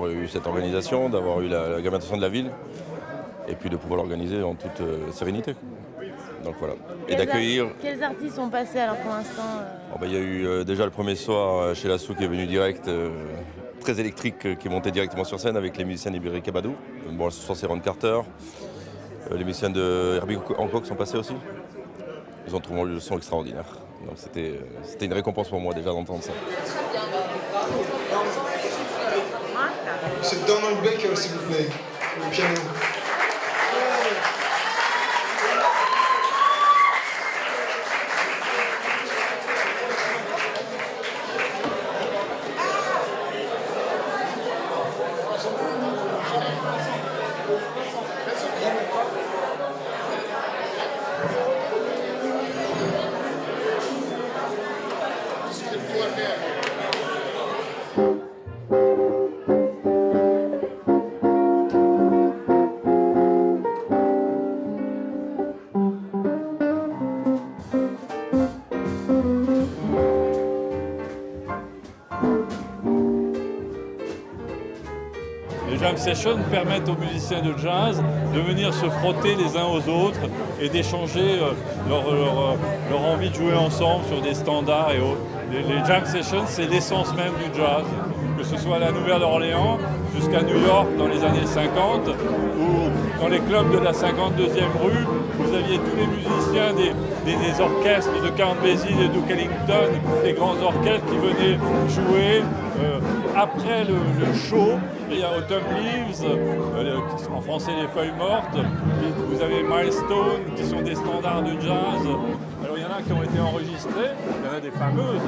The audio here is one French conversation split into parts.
d'avoir eu cette organisation, d'avoir eu la réglementation de la ville, et puis de pouvoir l'organiser en toute sérénité. Donc voilà. Et d'accueillir. Quels artistes sont passés alors pour l'instant Il y a eu déjà le premier soir chez Lasso qui est venu direct, très électrique, qui est monté directement sur scène avec les musiciens d'Iberic Abadou. Bon, ce soir c'est Ron Carter. Les musiciens de Herbie Hancock sont passés aussi. Ils ont trouvé le son extraordinaire. Donc c'était une récompense pour moi déjà d'entendre ça. C'est Donald Baker, s'il vous plaît, le piano. Les jam sessions permettent aux musiciens de jazz de venir se frotter les uns aux autres et d'échanger leur envie de jouer ensemble sur des standards et autres. Les jam sessions, c'est l'essence même du jazz, que ce soit à la Nouvelle-Orléans jusqu'à New York dans les années 50 ou dans les clubs de la 52e rue, vous aviez tous les musiciens des orchestres de Count Basie et Duke Ellington, des grands orchestres qui venaient jouer après le show. Il y a Autumn Leaves, en français les feuilles mortes, vous avez Milestone qui sont des standards de jazz. Alors il y en a qui ont été enregistrés, il y en a des fameuses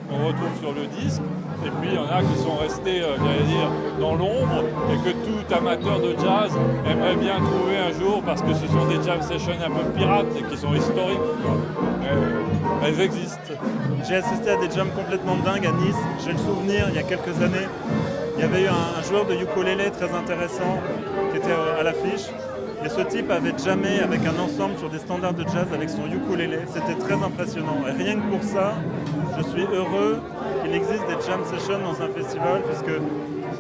qu'on retrouve sur le disque, et puis il y en a qui sont restés, j'allais dire, dans l'ombre et que tout amateur de jazz aimerait bien trouver un jour parce que ce sont des jam sessions un peu pirates et qui sont historiques. Elles existent. J'ai assisté à des jams complètement dingues à Nice. J'ai le souvenir, il y a quelques années, il y avait eu un joueur de ukulélé très intéressant qui était à l'affiche. Et ce type avait jammé avec un ensemble sur des standards de jazz avec son ukulélé. C'était très impressionnant. Et rien que pour ça, je suis heureux qu'il existe des jam sessions dans un festival, puisque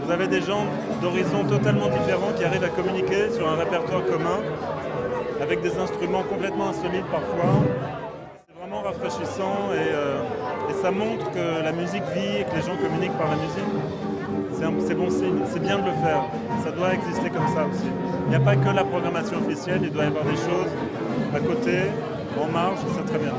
vous avez des gens d'horizons totalement différents qui arrivent à communiquer sur un répertoire commun, avec des instruments complètement insolites parfois. C'est vraiment rafraîchissant et ça montre que la musique vit et que les gens communiquent par la musique. C'est bon signe, c'est bien de le faire, ça doit exister comme ça aussi. Il n'y a pas que la programmation officielle, il doit y avoir des choses à côté, en marge, c'est très bien.